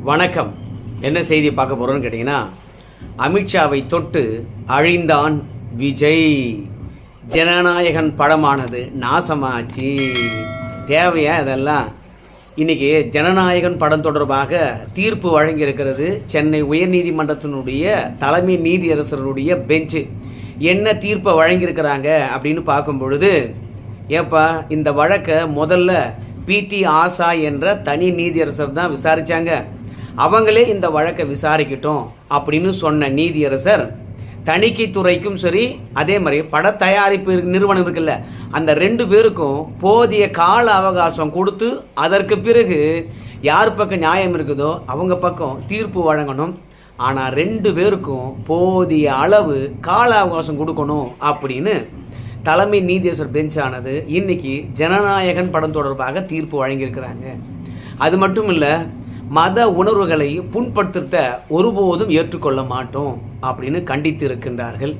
வணக்கம். என்ன செய்தி பார்க்க போகிறோன்னு கேட்டிங்கன்னா, அமித்ஷாவை தொட்டு அழிந்தான் விஜய். ஜனநாயகன் படமானது நாசமாச்சு. தேவையா இதெல்லாம்? இன்றைக்கி ஜனநாயகன் படம் தொடர்பாக தீர்ப்பு வழங்கியிருக்கிறது சென்னை உயர்நீதிமன்றத்தினுடைய தலைமை நீதியரசருடைய பெஞ்சு. என்ன தீர்ப்பை வழங்கியிருக்கிறாங்க அப்படின்னு பார்க்கும் பொழுது, ஏப்பா இந்த வழக்கை முதல்ல பிடி ஆசா என்ற தனி நீதியரசர் தான் விசாரித்தாங்க, அவங்களே இந்த வழக்கை விசாரிக்கட்டும் அப்படின்னு சொன்ன நீதியரசர் தணிக்கைத்துறைக்கும் சரி, அதே மாதிரி பட தயாரிப்பு நிறுவனம் இருக்குல்ல, அந்த 2 பேருக்கும் போதிய கால அவகாசம் கொடுத்து அதற்கு பிறகு யார் பக்கம் நியாயம் இருக்குதோ அவங்க பக்கம் தீர்ப்பு வழங்கணும். ஆனால் 2 பேருக்கும் போதிய அளவு கால அவகாசம் கொடுக்கணும் அப்படின்னு தலைமை நீதியரசர் பெஞ்சானது இன்னைக்கு ஜனநாயகன் படம் தொடர்பாக தீர்ப்பு வழங்கியிருக்கிறாங்க. அது மட்டும் இல்லை, மத உணர்வுகளை புண்படுத்த ஒருபோதும் ஏற்றுக்கொள்ள மாட்டோம் அப்படின்னு கண்டித்து இருக்கின்றார்கள்.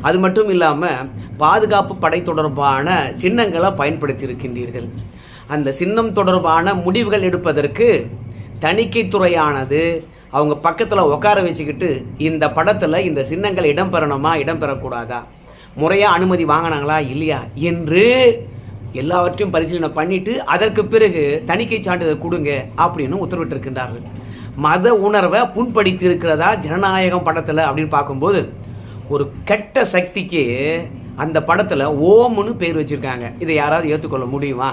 அது மட்டும் இல்லாமல் பாதுகாப்பு படை தொடர்பான சின்னங்களை பயன்படுத்தி இருக்கின்றீர்கள். அந்த சின்னம் தொடர்பான முடிவுகள் எடுப்பதற்கு தணிக்கைத்துறையானது அவங்க பக்கத்தில் உட்கார வச்சுக்கிட்டு இந்த படத்தில் இந்த சின்னங்கள் இடம்பெறணுமா இடம்பெறக்கூடாதா, முறையாக அனுமதி வாங்கினாங்களா இல்லையா என்று எல்லாவற்றையும் பரிசீலனை பண்ணிட்டு அதற்கு பிறகு தணிக்கை சான்றிதழ் கொடுங்க அப்படின்னு உத்தரவிட்டிருக்கின்றார்கள். மத உணர்வை புண்படுத்தி இருக்கிறதா ஜனநாயகம் படத்தில் அப்படின்னு பார்க்கும்போது, ஒரு கெட்ட சக்திக்கு அந்த படத்தில் ஓம்னு பேர் வச்சுருக்காங்க. இதை யாராவது ஏற்றுக்கொள்ள முடியுமா?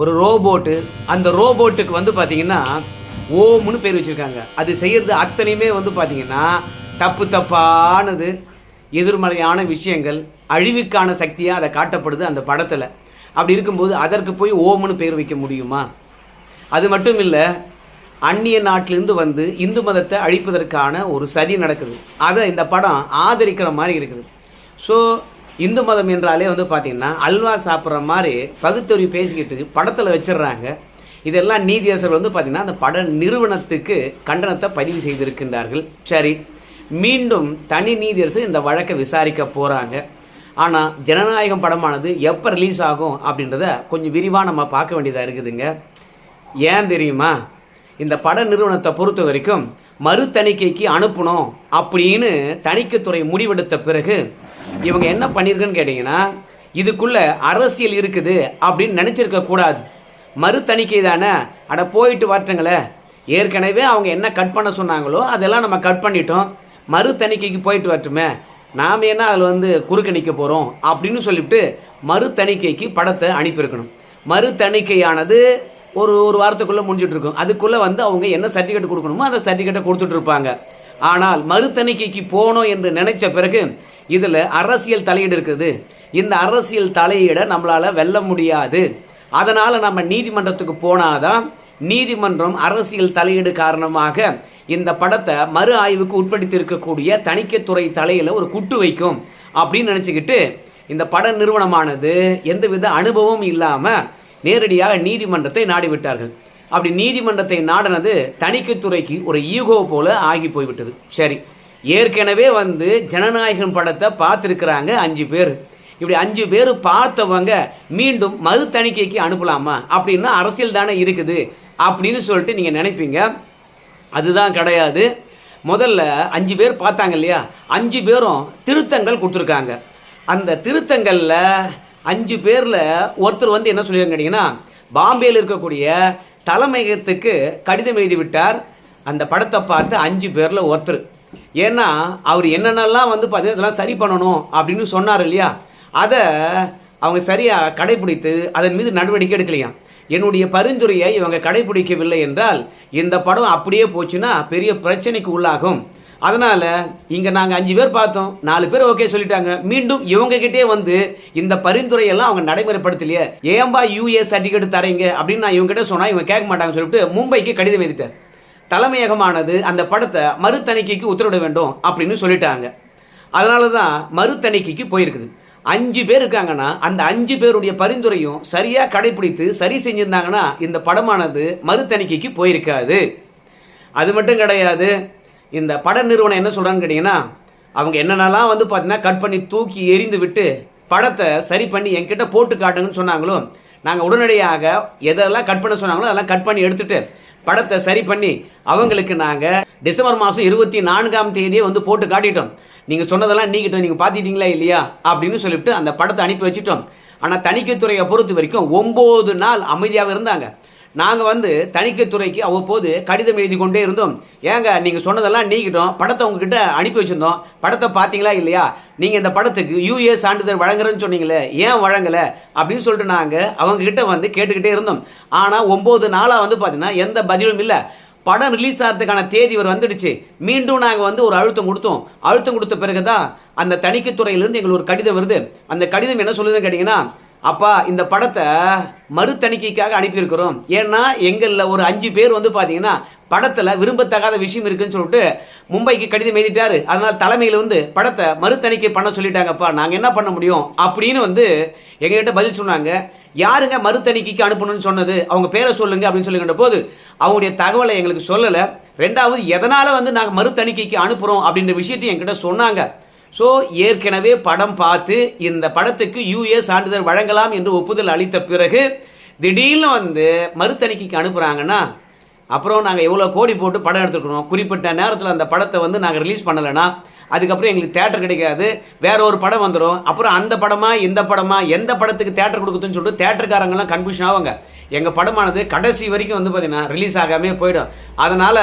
ஒரு ரோபோட்டு, அந்த ரோபோட்டுக்கு பார்த்தீங்கன்னா ஓம்னு பேர் வச்சுருக்காங்க. அது செய்கிறது அத்தனையுமே பார்த்தீங்கன்னா தப்பானது, எதிர்மறையான விஷயங்கள், அழிவுக்கான சக்தியாக அதை காட்டப்படுது அந்த படத்தில். அப்படி இருக்கும்போது அதற்கு போய் ஓம்னு பேர் வைக்க முடியுமா? அது மட்டும் இல்லை, அந்நிய நாட்டிலிருந்து இந்து மதத்தை அழிப்பதற்கான ஒரு சதி நடக்குது. அதை இந்த படம் ஆதரிக்கிற மாதிரி இருக்குது. ஸோ இந்து மதம் என்றாலே பார்த்திங்கன்னா அல்வா சாப்பிட்ற மாதிரி பகுத்தறிவு பேசிக்கிட்டு படத்தில் வச்சிடுறாங்க. இதெல்லாம் நீதியரசர் பார்த்திங்கன்னா அந்த பட நிறுவனத்துக்கு கண்டனத்தை பதிவு செய்திருக்கின்றார்கள். சரி, மீண்டும் தனி நீதியரசர் இந்த வழக்கை விசாரிக்க போகிறாங்க. ஆனால் ஜனநாயகம் படமானது எப்போ ரிலீஸ் ஆகும் அப்படின்றத கொஞ்சம் விரிவாக நம்ம பார்க்க வேண்டியதாக இருக்குதுங்க. ஏன் தெரியுமா? இந்த பட நிறுவனத்தை பொறுத்த வரைக்கும் மறு தணிக்கைக்கு அனுப்பணும் அப்படின்னு தணிக்கைத்துறை முடிவெடுத்த பிறகு இவங்க என்ன பண்ணியிருக்குன்னு கேட்டிங்கன்னா, இதுக்குள்ளே அரசியல் இருக்குது அப்படின்னு நினச்சிருக்க கூடாது. மறு தணிக்கை தானே, அட போயிட்டு வரட்டுங்களே, ஏற்கனவே அவங்க என்ன கட் பண்ண சொன்னாங்களோ அதெல்லாம் நம்ம கட் பண்ணிட்டோம், மறு தணிக்கைக்கு போயிட்டு வரட்டுமே, நாம் என்ன அதில் குறுக்க நிற்க போகிறோம் அப்படின்னு சொல்லிவிட்டு மறு தணிக்கைக்கு படத்தை அனுப்பியிருக்கணும். மறு தணிக்கையானது ஒரு வாரத்துக்குள்ளே முடிஞ்சிட்டு இருக்கும். அதுக்குள்ளே அவங்க என்ன சர்டிஃபிகேட் கொடுக்கணுமோ அந்த சர்டிஃபிகேட்டை கொடுத்துட்டு இருப்பாங்க. ஆனால் மறு தணிக்கைக்கு போகணும் என்று நினைச்ச பிறகு இதில் அரசியல் தலையீடு இருக்குது. இந்த அரசியல் தலையீடை நம்மளால் வெல்ல முடியாது. அதனால் நம்ம நீதிமன்றத்துக்கு போனாதான் நீதிமன்றம் அரசியல் தலையீடு காரணமாக இந்த படத்தை மறு ஆய்வுக்கு உட்படுத்தி இருக்கக்கூடிய தணிக்கைத்துறை தலையில் ஒரு குட்டு வைக்கும் அப்படின்னு நினச்சிக்கிட்டு இந்த பட நிறுவனமானது எந்தவித அனுபவமும் இல்லாமல் நேரடியாக நீதிமன்றத்தை நாடிவிட்டார்கள். அப்படி நீதிமன்றத்தை நாடினது தணிக்கைத்துறைக்கு ஒரு ஈகோ போல ஆகி போய்விட்டது. சரி, ஏற்கனவே ஜனநாயகன் படத்தை பார்த்துருக்குறாங்க 5 பேர். இப்படி 5 பேர் பார்த்தவங்க மீண்டும் மறு தணிக்கைக்கு அனுப்பலாமா அப்படின்னா அரசியல் தானே இருக்குது அப்படின்னு சொல்லிட்டு நீங்கள் நினைப்பீங்க. அதுதான் கிடையாது. முதல்ல 5 பேர் பார்த்தாங்க இல்லையா, 5 பேரும் திருத்தங்கள் கொடுத்துருக்காங்க. அந்த திருத்தங்களில் 5 பேரில் ஒருத்தர் என்ன சொல்லியிருக்காங்க கேட்டிங்கன்னா, பாம்பேயில் இருக்கக்கூடிய தலைமையகத்துக்கு கடிதம் எழுதி விட்டார் அந்த படத்தை பார்த்து 5 பேரில் ஒருத்தர். ஏன்னா அவர் என்னென்னலாம் பார்த்தீங்கன்னா இதெல்லாம் சரி பண்ணணும் அப்படின்னு சொன்னார் இல்லையா, அதை அவங்க சரியாக கடைபிடித்து அதன் மீது நடவடிக்கை எடுக்கலையாம். என்னுடைய பரிந்துரையை இவங்க கடைபிடிக்கவில்லை என்றால் இந்த படம் அப்படியே போச்சுன்னா பெரிய பிரச்சனைக்கு உள்ளாகும். அதனால் இங்கே நாங்கள் 5 பேர் பார்த்தோம், 4 பேர் ஓகே சொல்லிட்டாங்க, மீண்டும் இவங்ககிட்டே இந்த பரிந்துரையெல்லாம் அவங்க நடைமுறைப்படுத்தலையே, ஏம்பா யூஏ சர்டிஃபிகேட் தரீங்க அப்படின்னு நான் இவங்ககிட்ட சொன்னால் இவங்க கேட்க மாட்டாங்கன்னு சொல்லிட்டு மும்பைக்கு கடிதம் எழுதிட்டார். தலைமையகமானது அந்த படத்தை மறு தணிக்கைக்கு உத்தரவிட வேண்டும் அப்படின்னு சொல்லிட்டாங்க. அதனால தான் மறு தணிக்கைக்கு போயிருக்குது. 5 பேர் இருக்காங்கன்னா அந்த 5 பேருடைய பரிந்துரையும் சரியாக கடைபிடித்து சரி செஞ்சிருந்தாங்கன்னா இந்த படமானது மறு தணிக்கைக்கு போயிருக்காது. அது மட்டும் கிடையாது. இந்த பட நிறுவனம் என்ன சொல்கிறான்னு கேட்டிங்கன்னா, அவங்க என்னென்னலாம் பார்த்தீங்கன்னா கட் பண்ணி தூக்கி எறிந்து விட்டு படத்தை சரி பண்ணி என்கிட்ட போட்டு காட்டுங்கன்னு சொன்னாங்களோ, நாங்கள் உடனடியாக எதெல்லாம் கட் பண்ண சொன்னாங்களோ அதெல்லாம் கட் பண்ணி எடுத்துகிட்டு படத்தை சரி பண்ணி அவங்களுக்கு நாங்கள் டிசம்பர் மாதம் 24ஆம் தேதியே வந்து போட்டு காட்டிட்டோம். நீங்கள் சொன்னதெல்லாம் நீக்கிட்டோம், நீங்கள் பார்த்துட்டீங்களா இல்லையா அப்படின்னு சொல்லிவிட்டு அந்த படத்தை அனுப்பி வச்சுட்டோம். ஆனால் தணிக்கைத்துறையை பொறுத்த வரைக்கும் 9 நாள் அமைதியாக இருந்தாங்க. நாங்கள் வந்து தணிக்கைத்துறைக்கு அவ்வப்போது கடிதம் எழுதி கொண்டே இருந்தோம். ஏங்க நீங்கள் சொன்னதெல்லாம் நீக்கிட்டோம், படத்தை உங்ககிட்ட அனுப்பி வச்சுருந்தோம், படத்தை பார்த்தீங்களா இல்லையா, நீங்கள் இந்த படத்துக்கு யூஏ சான்றிதழ் வழங்குறேன்னு சொன்னீங்களே, ஏன் வழங்கலை அப்படின்னு சொல்லிட்டு நாங்கள் அவங்ககிட்ட வந்து கேட்டுக்கிட்டே இருந்தோம். ஆனால் 9 நாளாக வந்து பார்த்தீங்கன்னா எந்த பதிலும் இல்லை. படம் ரிலீஸ் ஆகிறதுக்கான தேதி வந்துடுச்சு. மீண்டும் நாங்கள் வந்து ஒரு அழுத்தம் கொடுத்த பிறகு தான் அந்த தணிக்கைத்துறையிலேருந்து எங்களுக்கு ஒரு கடிதம் வருது. அந்த கடிதம் என்ன சொல்லுதுன்னு கேட்டிங்கன்னா, அப்பா இந்த படத்தை மறு தணிக்கைக்காக அனுப்பியிருக்கிறோம். ஏன்னா எங்களில் ஒரு 5 பேர் வந்து பார்த்தீங்கன்னா படத்தில் விரும்பத்தகாத விஷயம் இருக்குன்னு சொல்லிட்டு மும்பைக்கு கடிதம் எழுதிட்டாரு. அதனால் தலைமையில் வந்து படத்தை மறு தணிக்கை பண்ண சொல்லிட்டாங்கப்பா, நாங்கள் என்ன பண்ண முடியும் அப்படின்னு வந்து எங்ககிட்ட பதில் சொன்னாங்க. யாருங்க மறு தணிக்கைக்கு அனுப்பணும்னு சொன்னது, அவங்க பேரை சொல்லுங்க அப்படின்னு சொல்லுகின்ற போது அவங்களுடைய தகவலை எங்களுக்கு சொல்லலை. ரெண்டாவது எதனால் வந்து நாங்கள் மறு தணிக்கைக்கு அனுப்புகிறோம் அப்படின்ற விஷயத்தையும் என்கிட்ட சொன்னாங்க. ஸோ ஏற்கனவே படம் பார்த்து இந்த படத்துக்கு யூஏ சான்றிதழ் வழங்கலாம் என்று ஒப்புதல் அளித்த பிறகு திடீர்னு வந்து மறுதணிக்கைக்கு அனுப்புகிறாங்கன்னா அப்புறம் நாங்கள் எவ்வளோ கோடி போட்டு படம் எடுத்துருக்கணும், குறிப்பிட்ட நேரத்தில் அந்த படத்தை வந்து நாங்கள் ரிலீஸ் பண்ணலைன்னா அதுக்கப்புறம் எங்களுக்கு தேட்டர் கிடைக்காது, வேற ஒரு படம் வந்துடும். அப்புறம் அந்த படமா இந்த படமா எந்த படத்துக்கு தேட்டர் கொடுக்குதுன்னு சொல்லிட்டு தேட்டருக்காரங்கெல்லாம் கன்ஃபியூஷன் ஆவாங்க. எங்கள் படமானது கடைசி வரைக்கும் வந்து பார்த்தீங்கன்னா ரிலீஸ் ஆகாமே போயிடும். அதனால்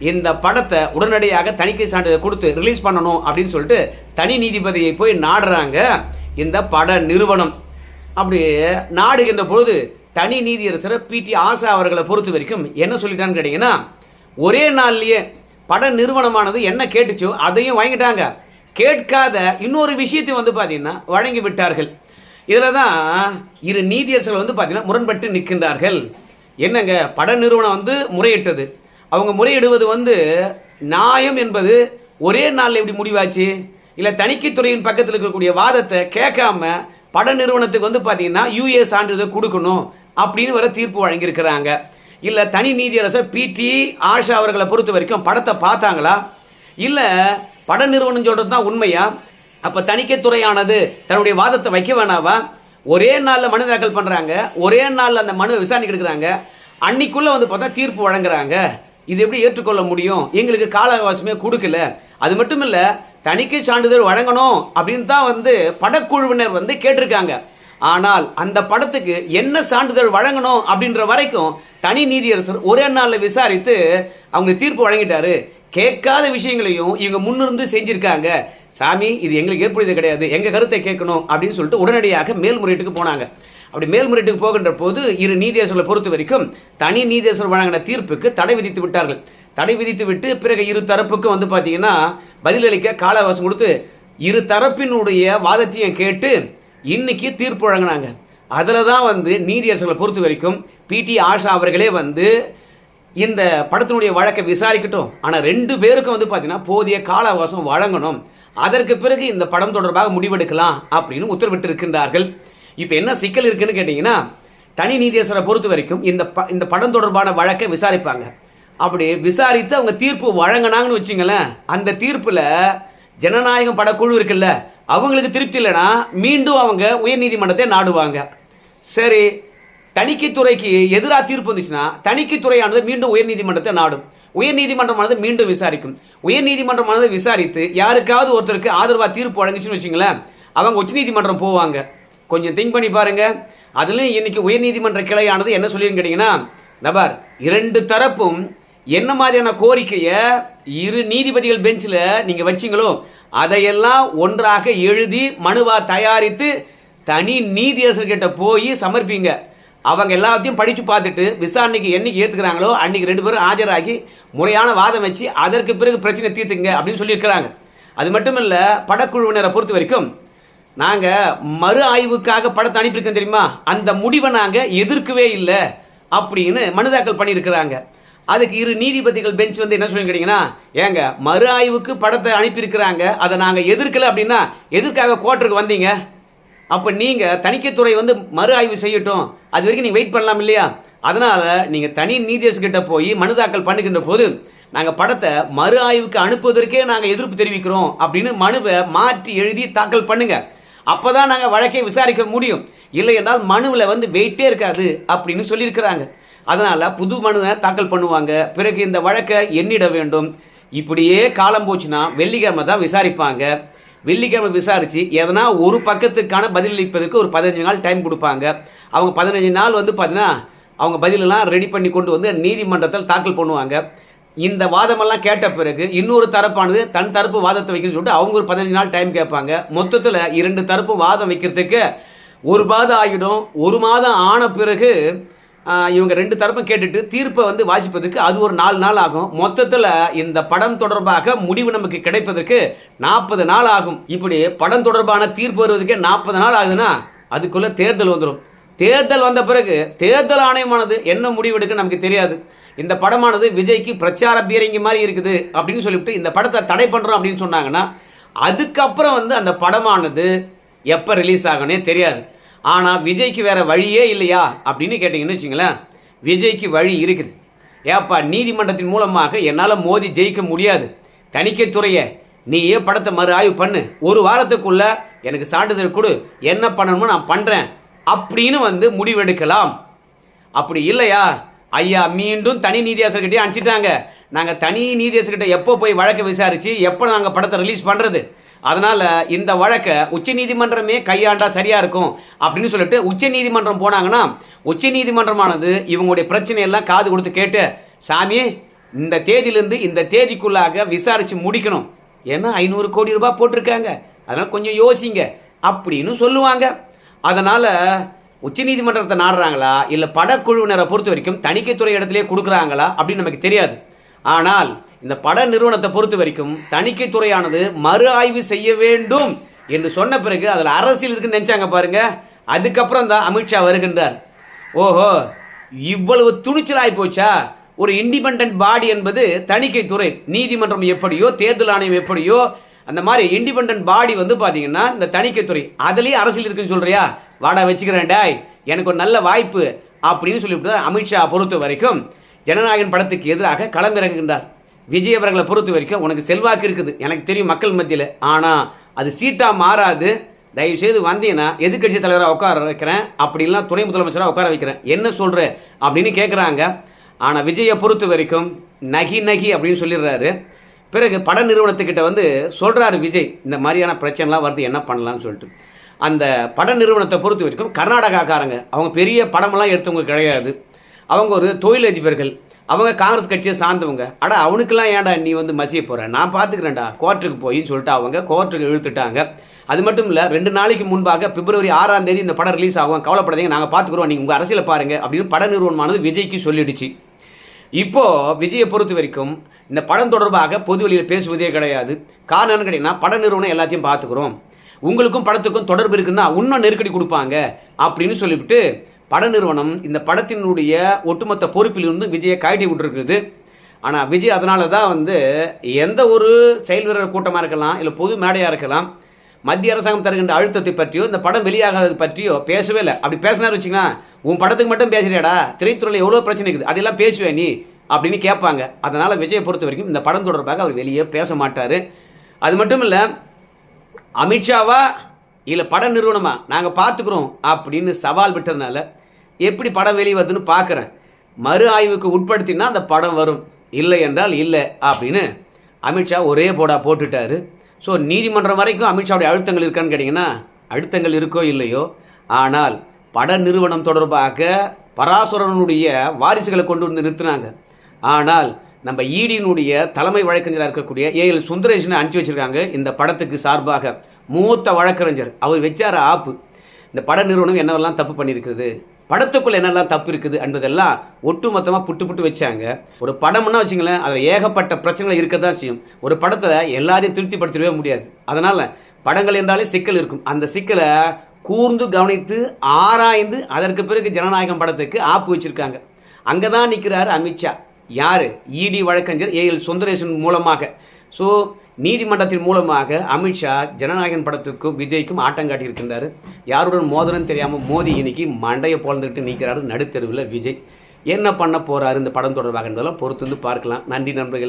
இந்த படத்தை உடனடியாக தணிக்கை சான்றிதழ் கொடுத்து ரிலீஸ் பண்ணணும் அப்படின்னு சொல்லிட்டு தனி நீதிபதியை போய் நாடுறாங்க இந்த பட நிறுவனம். அப்படி நாடுகின்ற பொழுது தனி நீதியரசர் பிடி ஆஷா அவர்களை பொறுத்த வரைக்கும் என்ன சொல்லிட்டான்னு கேட்டிங்கன்னா, ஒரே நாள்லயே பட நிறுவனமானது என்ன கேட்டுச்சோ அதையும் வாங்கிட்டாங்க. கேட்காத இன்னொரு விஷயத்தையும் வந்து பார்த்தீங்கன்னா வழங்கி விட்டார்கள். இதில் தான் இரு நீதியரசர்கள் வந்து பார்த்தீங்கன்னா முரண்பட்டு நிற்கின்றார்கள். என்னங்க, பட நிறுவனம் வந்து முறையிட்டது, அவங்க முறையிடுவது வந்து நியாயம் என்பது ஒரே நாளில் எப்படி முடிவாச்சு? இல்லை தணிக்கைத்துறையின் பக்கத்தில் இருக்கக்கூடிய வாதத்தை கேட்காம பட நிறுவனத்துக்கு வந்து பார்த்தீங்கன்னா யூஏ சான்றிதழ் கொடுக்கணும் அப்படின்னு வர தீர்ப்பு வழங்கியிருக்கிறாங்க. இல்லை தனி நீதியரசர் பிடி ஆஷா அவர்களை பொறுத்த வரைக்கும் படத்தை பார்த்தாங்களா, இல்லை பட நிறுவனம் சொல்கிறது தான் உண்மையா? அப்போ தணிக்கைத்துறையானது தன்னுடைய வாதத்தை வைக்க வேணாவா? ஒரே நாளில் மனு தாக்கல் பண்ணுறாங்க, ஒரே நாளில் அந்த மனுவை விசாரணைக்கு எடுக்கிறாங்க, அன்னைக்குள்ளே வந்து பார்த்தா தீர்ப்பு வழங்குறாங்க. இது எப்படி ஏற்றுக்கொள்ள முடியும்? எங்களுக்கு கால அவகாசமே கொடுக்கல. அது மட்டும் இல்லை, தணிக்கை சான்றிதழ் வழங்கணும் அப்படின்னு தான் வந்து படக்குழுவினர் வந்து கேட்டிருக்காங்க. ஆனால் அந்த படத்துக்கு என்ன சான்றிதழ் வழங்கணும் அப்படின்ற வரைக்கும் தனி நீதியரசர் ஒரே நாளில் விசாரித்து அவங்க தீர்ப்பு வழங்கிட்டாரு. கேட்காத விஷயங்களையும் இவங்க முன்னிருந்து செஞ்சிருக்காங்க. சாமி, இது எங்களுக்கு ஏற்படுவது கிடையாது, எங்கள் கருத்தை கேட்கணும் அப்படின்னு சொல்லிட்டு உடனடியாக மேல்முறையீட்டுக்கு போனாங்க. அப்படி மேல்முறையீட்டுக்கு போகின்ற போது இரு நீதியரசர்களை பொறுத்த வரைக்கும் தனி நீதியரசர் வழங்கின தீர்ப்புக்கு தடை விதித்து விட்டார்கள். தடை விதித்து விட்டு பிறகு இரு தரப்புக்கும் வந்து பார்த்தீங்கன்னா பதிலளிக்க கால அவகாசம் கொடுத்து இரு தரப்பினுடைய வாதத்தையும் கேட்டு இன்னைக்கு தீர்ப்பு வழங்கினாங்க. அதில் தான் வந்து நீதியரசர்களை பொறுத்த வரைக்கும் பிடி ஆஷா அவர்களே வந்து இந்த படத்தினுடைய வழக்கை விசாரிக்கட்டும், ஆனால் 2 பேருக்கும் வந்து பார்த்தீங்கன்னா போதிய கால அவகாசம் வழங்கணும், அதற்கு பிறகு இந்த படம் தொடர்பாக முடிவெடுக்கலாம் அப்படின்னு உத்தரவிட்டு இருக்கின்றார்கள். இப்போ என்ன சிக்கல் இருக்குன்னு கேட்டிங்கன்னா, தனி நீதியரசரை பொறுத்த வரைக்கும் இந்த படம் தொடர்பான வழக்கை விசாரிப்பாங்க. அப்படி விசாரித்து அவங்க தீர்ப்பு வழங்கினாங்கன்னு வச்சுங்களேன், அந்த தீர்ப்பில் ஜனநாயகம் படக்குழு இருக்குல்ல, அவங்களுக்கு திருப்தி இல்லைன்னா மீண்டும் அவங்க உயர்நீதிமன்றத்தை நாடுவாங்க. சரி, தணிக்கைத்துறைக்கு எதிராக தீர்ப்பு வந்துச்சுன்னா தணிக்கைத்துறையானது மீண்டும் உயர்நீதிமன்றத்தை நாடும், உயர்நீதிமன்றமானது மீண்டும் விசாரிக்கும். உயர்நீதிமன்றமானது விசாரித்து யாருக்காவது ஒருத்தருக்கு ஆதரவாக தீர்ப்பு வழங்கிச்சுன்னு வச்சுங்களேன், அவங்க உச்சநீதிமன்றம் போவாங்க. கொஞ்சம் திங்க் பண்ணி பாருங்க. அதுலேயும் இன்னைக்கு உயர்நீதிமன்ற கிளையானது என்ன சொல்லின்னு கேட்டிங்கன்னா, நபர் 2 தரப்பும் என்ன மாதிரியான கோரிக்கையை இரு நீதிபதிகள் பெஞ்சில் நீங்கள் வச்சிங்களோ அதையெல்லாம் ஒன்றாக எழுதி மனுவாக தயாரித்து தனி நீதியரசர்கிட்ட போய் சமர்ப்பிங்க. அவங்க எல்லாத்தையும் படித்து பார்த்துட்டு விசாரணைக்கு என்னைக்கு ஏற்றுக்கிறாங்களோ அன்றைக்கி 2 பேரும் ஆஜராகி முறையான வாதம் வச்சு அதற்கு பிறகு பிரச்சனை தீர்த்துங்க அப்படின்னு சொல்லியிருக்கிறாங்க. அது மட்டும் இல்லை, படக்குழுவினரை பொறுத்த வரைக்கும் நாங்கள் மறு ஆய்வுக்காக படத்தை அனுப்பியிருக்கோம் தெரியுமா, அந்த முடிவை நாங்கள் எதிர்க்கவே இல்லை அப்படின்னு மனு தாக்கல் பண்ணியிருக்கிறாங்க. அதுக்கு இரு நீதிபதிகள் பெஞ்ச் வந்து என்ன சொல்லி கேட்டிங்கன்னா, ஏங்க மறு ஆய்வுக்கு படத்தை அனுப்பியிருக்கிறாங்க, அதை நாங்கள் எதிர்க்கலை அப்படின்னா எதற்காக கோர்ட்டுக்கு வந்தீங்க? அப்போ நீங்கள் தணிக்கைத்துறை வந்து மறு ஆய்வு செய்யட்டும், அது வரைக்கும் நீங்கள் வெயிட் பண்ணலாம் இல்லையா? அதனால் நீங்கள் தனி நீதியரசர்கிட்ட போய் மனு தாக்கல் பண்ணுகின்ற போது நாங்கள் படத்தை மறு ஆய்வுக்கு அனுப்புவதற்கே நாங்கள் எதிர்ப்பு தெரிவிக்கிறோம் அப்படின்னு மனுவை மாற்றி எழுதி தாக்கல் பண்ணுங்க. அப்போ தான் நாங்கள் வழக்கை விசாரிக்க முடியும். இல்லை என்றால் மனுவில் வந்து வெயிட்டே இருக்காது அப்படின்னு சொல்லியிருக்கிறாங்க. அதனால் புது மனுவை தாக்கல் பண்ணுவாங்க. பிறகு இந்த வழக்கை எண்ணிட வேண்டும். இப்படியே காலம் போச்சுன்னா வெள்ளிக்கிழமை தான் விசாரிப்பாங்க. வெள்ளிக்கிழமை விசாரித்து எதனா ஒரு பக்கத்துக்கான பதிலளிப்பதற்கு ஒரு 15 நாள் டைம் கொடுப்பாங்க. அவங்க 15 நாள் வந்து பார்த்தீங்கன்னா அவங்க பதிலெல்லாம் ரெடி பண்ணி கொண்டு வந்து நீதிமன்றத்தில் தாக்கல் பண்ணுவாங்க. இந்த வாதமெல்லாம் கேட்ட பிறகு இன்னொரு தரப்பானது தன் தரப்பு வாதத்தை வைக்கணும்னு சொல்லிட்டு அவங்க ஒரு 15 நாள் டைம் கேட்பாங்க. மொத்தத்தில் 2 தரப்பு வாதம் வைக்கிறதுக்கு 1 மாதம் ஆகிடும். 1 மாதம் ஆன பிறகு இவங்க 2 தரப்பும் கேட்டுட்டு தீர்ப்பை வந்து வாசிப்பதற்கு அது ஒரு 4 நாள் ஆகும். மொத்தத்தில் இந்த படம் தொடர்பாக முடிவு நமக்கு கிடைப்பதற்கு 40 நாள் ஆகும். இப்படி படம் தொடர்பான தீர்ப்பு வருவதற்கே 40 நாள் ஆகுதுன்னா அதுக்குள்ளே தேர்தல் வந்துடும். தேர்தல் வந்த பிறகு தேர்தல் ஆணையமானது என்ன முடிவெடுக்க நமக்கு தெரியாது. இந்த படமானது விஜய்க்கு பிரச்சார பீரங்கி மாதிரி இருக்குது அப்படின்னு சொல்லிவிட்டு இந்த படத்தை தடை பண்ணுறோம் அப்படின்னு சொன்னாங்கன்னா அதுக்கப்புறம் வந்து அந்த படமானது எப்போ ரிலீஸ் ஆகனே தெரியாது. ஆனால் விஜய்க்கு வேறு வழியே இல்லையா அப்படின்னு கேட்டிங்கன்னு வச்சுங்களேன், விஜய்க்கு வழி இருக்குது. ஏப்பா நீதிமன்றத்தின் மூலமாக என்னால் மோதி ஜெயிக்க முடியாது, தணிக்கைத்துறையை நீயே படத்தை மறு ஆய்வு பண்ணு, 1 வாரத்துக்குள்ளே எனக்கு சான்றிதழ் கொடு, என்ன பண்ணணுமோ நான் பண்ணுறேன் அப்படின்னு வந்து முடிவெடுக்கலாம். அப்படி இல்லையா, ஐயா மீண்டும் தனி நீதியாசர்கிட்டே அனுப்பிச்சிட்டாங்க. நாங்கள் தனி நீதியாசர்கிட்ட எப்போ போய் வழக்கை விசாரித்து எப்போ நாங்கள் படத்தை ரிலீஸ் பண்ணுறது, அதனால் இந்த வழக்கை உச்ச நீதிமன்றமே கையாண்டா சரியாக இருக்கும் அப்படின்னு சொல்லிட்டு உச்ச நீதிமன்றம் போனாங்கன்னா உச்ச நீதிமன்றமானது இவங்களுடைய பிரச்சனையெல்லாம் காது கொடுத்து கேட்டு, சாமி இந்த தேதியிலேருந்து இந்த தேதிக்குள்ளாக விசாரித்து முடிக்கணும், ஏன்னா 500 கோடி ரூபாய் போட்டிருக்காங்க, அதனால் கொஞ்சம் யோசிங்க அப்படின்னு சொல்லுவாங்க. அதனால் உச்ச நீதிமன்றத்தை நாடுறாங்களா இல்லை படக்குழுவினரை பொறுத்த வரைக்கும் தணிக்கைத்துறை இடத்திலே கொடுக்குறாங்களா அப்படின்னு நமக்கு தெரியாது. ஆனால் இந்த பட நிறுவனத்தை பொறுத்த வரைக்கும் தணிக்கைத்துறையானது மறு ஆய்வு செய்ய வேண்டும் என்று சொன்ன பிறகு அதில் அரசியல் இருக்குன்னு நினச்சாங்க பாருங்க. அதுக்கப்புறம் தான் அமித்ஷா வருகின்றார். ஓஹோ, இவ்வளவு துணிச்சலாகி போச்சா? ஒரு இண்டிபெண்டன்ட் பாடி என்பது தணிக்கைத்துறை, நீதிமன்றம் எப்படியோ தேர்தல் ஆணையம் எப்படியோ அந்த மாதிரி இண்டிபெண்டன்ட் பாடி வந்து பார்த்தீங்கன்னா இந்த தணிக்கைத்துறை, அதுலேயே அரசியல் இருக்குன்னு சொல்கிறியா, வாடா வச்சுக்கிறேன்டா, எனக்கு ஒரு நல்ல வாய்ப்பு அப்படின்னு சொல்லிவிட்டு அமித்ஷா பொறுத்த வரைக்கும் ஜனநாயகன் படத்துக்கு எதிராக களமிறங்குகின்றார். விஜய் அவர்களை பொறுத்த வரைக்கும் உனக்கு செல்வாக்கு இருக்குது எனக்கு தெரியும் மக்கள் மத்தியில், ஆனால் அது சீட்டாக மாறாது, தயவுசெய்து வந்தீங்கன்னா எதிர்கட்சி தலைவராக உட்கார வைக்கிறேன், அப்படின்லாம் துணை முதலமைச்சராக உட்கார வைக்கிறேன், என்ன சொல்கிற அப்படின்னு கேட்குறாங்க. ஆனால் விஜயை பொறுத்த வரைக்கும் நகி நகி அப்படின்னு சொல்லிடுறாரு. பிறகு பட நிறுவனத்துக்கிட்ட வந்து சொல்கிறாரு விஜய், இந்த மாதிரியான பிரச்சனைலாம் வருது என்ன பண்ணலான்னு சொல்லிட்டு. அந்த பட நிறுவனத்தை பொறுத்த வரைக்கும் கர்நாடகாக்காரங்க, அவங்க பெரிய படமெல்லாம் எடுத்தவங்க கிடையாது, அவங்க ஒரு தொழிலதிபர்கள், அவங்க காங்கிரஸ் கட்சியை சார்ந்தவங்க. அவனுக்கெல்லாம் ஏன்டா நீ வந்து மசிய போகிற, நான் பார்த்துக்கிறேன்டா கோர்ட்டுக்கு போயின்னு சொல்லிட்டு அவங்க கோர்ட்டுக்கு இழுத்துட்டாங்க. அது மட்டும் இல்லை, 2 நாளைக்கு முன்பாக பிப்ரவரி 6ஆம் தேதி இந்த படம் ரிலீஸ் ஆகும், கவலைப்படாதீங்க நாங்கள் பார்த்துக்குறோம், நீங்கள் உங்கள் அரசியலை பாருங்கள் அப்படின்னு பட நிறுவனமானது விஜய்க்கு சொல்லிடுச்சு. இப்போது விஜயை பொறுத்த வரைக்கும் இந்த படம் தொடர்பாக பொது வெளியில் பேசுவதே கிடையாது. காரணம் என்னன்னு கேட்டிங்கன்னா, பட நிறுவனம் எல்லாத்தையும் பார்த்துக்குறோம், உங்களுக்கும் படத்துக்கும் தொடர்பு இருக்குன்னா இன்னும் நெருக்கடி கொடுப்பாங்க அப்படின்னு சொல்லிவிட்டு பட நிறுவனம் இந்த படத்தினுடைய ஒட்டுமொத்த பொறுப்பிலிருந்து விஜயை கழட்டி விட்டுருக்குது. ஆனால் விஜய் அதனால தான் வந்து எந்த ஒரு செயல் வீரர் கூட்டமாக இருக்கலாம் இல்லை பொது மேடையாக இருக்கலாம், மத்திய அரசாங்கம் தருகின்ற அழுத்தத்தை பற்றியோ இந்த படம் வெளியாகாதது பற்றியோ பேசவே இல்லை. அப்படி பேசினார் வச்சிங்கன்னா, உன் படத்துக்கு மட்டும் பேசுறியாடா, திரைத்துறையில் எவ்வளோ பிரச்சனை இருக்குது அதெல்லாம் பேசுவேன் நீ அப்படின்னு கேட்பாங்க. அதனால் விஜயை பொறுத்த வரைக்கும் இந்த படம் தொடர்பாக அவர் வெளியே பேச மாட்டார். அது மட்டும் இல்லை, அமித்ஷாவா இல்லை பட நிறுவனமா நாங்கள் பார்த்துக்குறோம் அப்படின்னு சவால் விட்டதுனால எப்படி படம் வெளியே வருதுன்னு பார்க்குறேன், மறு ஆய்வுக்கு உட்படுத்தினா அந்த படம் வரும், இல்லை என்றால் இல்லை அப்படின்னு அமித்ஷா ஒரே போடா போட்டுட்டார். ஸோ நீதிமன்றம் வரைக்கும் அமித்ஷாவுடைய அழுத்தங்கள் இருக்கான்னு கேட்டிங்கன்னா, அழுத்தங்கள் இருக்கோ இல்லையோ, ஆனால் பட நிறுவனம் தொடர்பாக பராசுரனுடைய வாரிசுகளை கொண்டு வந்து நிறுத்தினாங்க. ஆனால் நம்ம ஈடியினுடைய தலைமை வழக்கறிஞராக இருக்கக்கூடிய ஏஎல் சுந்தரேஷனை அனுப்பிச்சி வச்சுருக்காங்க இந்த படத்துக்கு சார்பாக. மூத்த வழக்கறிஞர் அவர் வச்சார ஆப்பு, இந்த பட நிறுவனம் என்னவெல்லாம் தப்பு பண்ணியிருக்குது, படத்துக்குள்ளே என்னெல்லாம் தப்பு இருக்குது என்பதெல்லாம் ஒட்டு மொத்தமாக புட்டு வச்சாங்க. ஒரு படம்னா வச்சுங்களேன், அதில் ஏகப்பட்ட பிரச்சனைகள் இருக்க தான் செய்யும். ஒரு படத்தில் எல்லாரையும் திருப்திப்படுத்தவே முடியாது. அதனால் படங்கள் என்றாலே சிக்கல் இருக்கும். அந்த சிக்கலை கூர்ந்து கவனித்து ஆராய்ந்து அதற்கு பிறகு ஜனநாயகம் படத்துக்கு ஆப்பு வச்சுருக்காங்க. அங்கே தான் நிற்கிறார் அமித்ஷா. யார்? இடி வழக்கறிஞர் ஏஎல் சுந்தரேசன் மூலமாக. ஸோ நீதிமன்றத்தின் மூலமாக அமித்ஷா ஜனநாயகன் படத்துக்கும் விஜய்க்கும் ஆட்டம் காட்டியிருக்கின்றார். யாருடன் மோதனன்னு தெரியாமல் மோதி இன்னைக்கு மண்டையை பொழந்துக்கிட்டு நிற்கிறாரு நடுத்தெருவில் விஜய். என்ன பண்ண போகிறாரு இந்த படம் தொடர்பாக என்பதெல்லாம் பொறுத்து வந்து பார்க்கலாம். நன்றி நண்பர்களே.